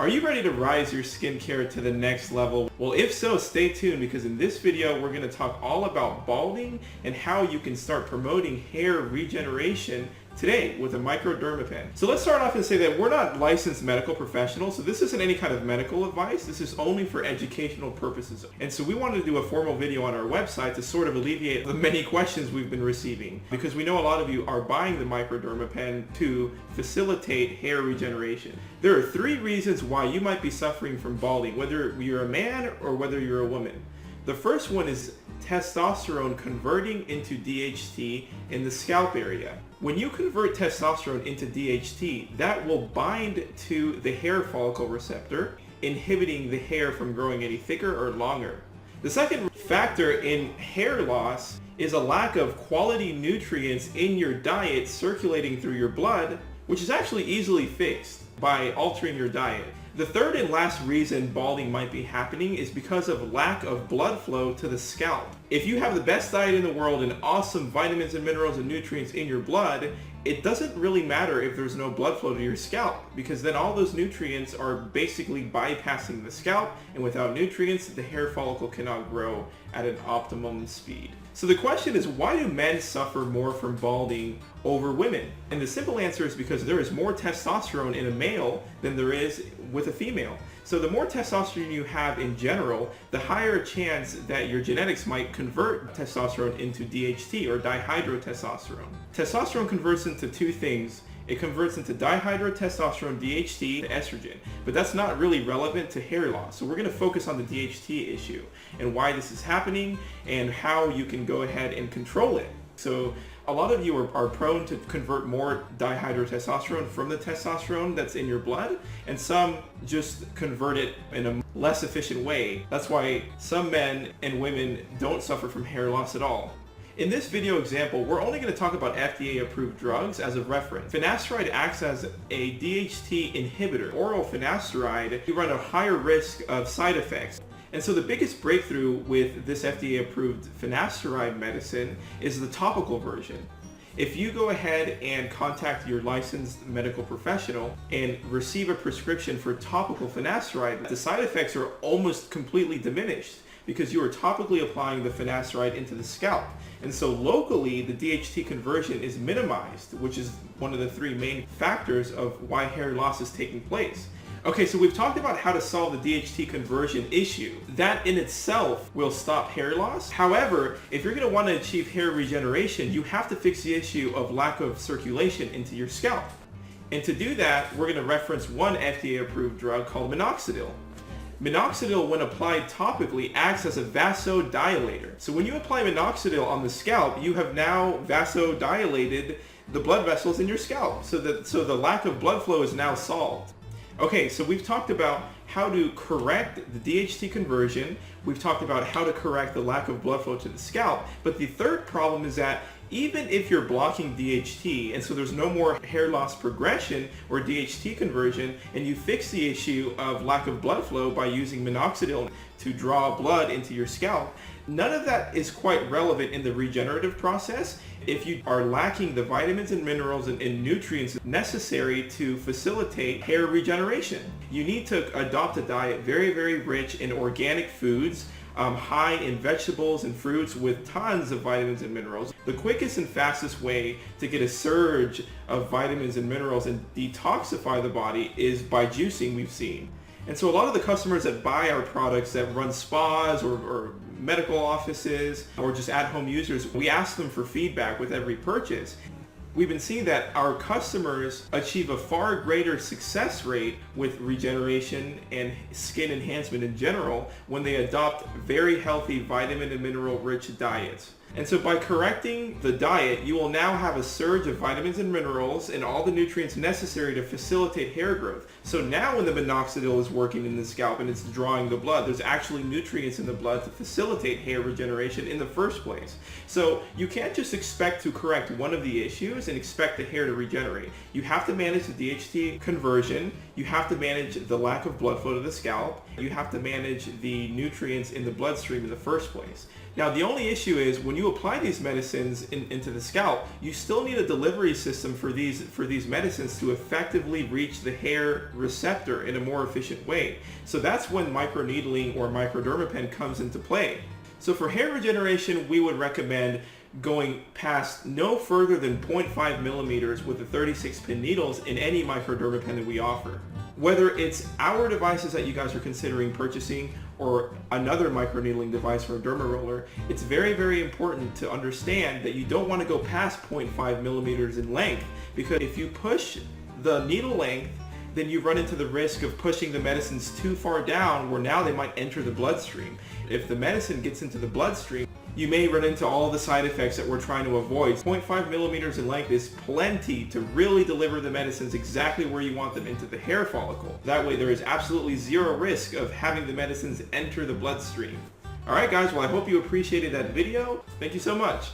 Are you ready to rise your skincare to the next level? Well, if so, stay tuned because in this video, we're going to talk all about balding and how you can start promoting hair regeneration today with a microdermapen. So let's start off and say that we're not licensed medical professionals, so this isn't any kind of medical advice. This is only for educational purposes. And so we wanted to do a formal video on our website to sort of alleviate the many questions we've been receiving, because we know a lot of you are buying the microdermapen to facilitate hair regeneration. There are 3 reasons why you might be suffering from balding, whether you're a man or whether you're a woman. The first one is testosterone converting into DHT in the scalp area. When you convert testosterone into DHT, that will bind to the hair follicle receptor, inhibiting the hair from growing any thicker or longer. The second factor in hair loss is a lack of quality nutrients in your diet circulating through your blood, which is actually easily fixed by altering your diet. The third and last reason balding might be happening is because of lack of blood flow to the scalp. If you have the best diet in the world and awesome vitamins and minerals and nutrients in your blood, it doesn't really matter if there's no blood flow to your scalp, because then all those nutrients are basically bypassing the scalp, and without nutrients, the hair follicle cannot grow at an optimum speed. So the question is, why do men suffer more from balding over women? And the simple answer is because there is more testosterone in a male than there is with a female. So the more testosterone you have in general, the higher chance that your genetics might convert testosterone into DHT or Di-Hydro-Testosterone. Testosterone converts into 2 things. It converts into Di-Hydro-Testosterone DHT to estrogen, but that's not really relevant to hair loss. So we're going to focus on the DHT issue and why this is happening and how you can go ahead and control it. So a lot of you are prone to convert more dihydrotestosterone from the testosterone that's in your blood, and some just convert it in a less efficient way. That's why some men and women don't suffer from hair loss at all. In this video example, we're only going to talk about FDA-approved drugs as a reference. Finasteride acts as a DHT inhibitor. Oral finasteride, you run a higher risk of side effects. And so the biggest breakthrough with this FDA-approved finasteride medicine is the topical version. If you go ahead and contact your licensed medical professional and receive a prescription for topical finasteride, the side effects are almost completely diminished because you are topically applying the finasteride into the scalp. And so locally, the DHT conversion is minimized, which is one of the 3 main factors of why hair loss is taking place. Okay, so we've talked about how to solve the DHT conversion issue. That in itself will stop hair loss. However, if you're going to want to achieve hair regeneration, you have to fix the issue of lack of circulation into your scalp. And to do that, we're going to reference one FDA-approved drug called Minoxidil. Minoxidil, when applied topically, acts as a vasodilator. So when you apply Minoxidil on the scalp, you have now vasodilated the blood vessels in your scalp. So the lack of blood flow is now solved. Okay, so we've talked about how to correct the DHT conversion. We've talked about how to correct the lack of blood flow to the scalp. But the third problem is that even if you're blocking DHT, and so there's no more hair loss progression or DHT conversion, and you fix the issue of lack of blood flow by using Minoxidil to draw blood into your scalp, none of that is quite relevant in the regenerative process if you are lacking the vitamins and minerals and nutrients necessary to facilitate hair regeneration. You need to adopt a diet very, very rich in organic foods, high in vegetables and fruits with tons of vitamins and minerals. The quickest and fastest way to get a surge of vitamins and minerals and detoxify the body is by juicing, we've seen. And so a lot of the customers that buy our products that run spas or medical offices or just at-home users, we ask them for feedback with every purchase. We've been seeing that our customers achieve a far greater success rate with regeneration and skin enhancement in general when they adopt very healthy vitamin and mineral rich diets. And so by correcting the diet, you will now have a surge of vitamins and minerals and all the nutrients necessary to facilitate hair growth. So now when the minoxidil is working in the scalp and it's drawing the blood, there's actually nutrients in the blood to facilitate hair regeneration in the first place. So you can't just expect to correct one of the issues and expect the hair to regenerate. You have to manage the DHT conversion, you have to manage the lack of blood flow to the scalp, you have to manage the nutrients in the bloodstream in the first place. Now, the only issue is when you apply these medicines into the scalp, you still need a delivery system for these medicines to effectively reach the hair receptor in a more efficient way. So that's when microneedling or microdermapen comes into play. So for hair regeneration, we would recommend going past no further than 0.5 millimeters with the 36-pin needles in any microdermapen that we offer. Whether it's our devices that you guys are considering purchasing or another microneedling device or a derma roller, it's very, very important to understand that you don't want to go past 0.5 millimeters in length, because if you push the needle length, then you run into the risk of pushing the medicines too far down where now they might enter the bloodstream. If the medicine gets into the bloodstream, you may run into all the side effects that we're trying to avoid. 0.5 millimeters in length is plenty to really deliver the medicines exactly where you want them, into the hair follicle. That way there is absolutely zero risk of having the medicines enter the bloodstream. Alright guys, well I hope you appreciated that video. Thank you so much.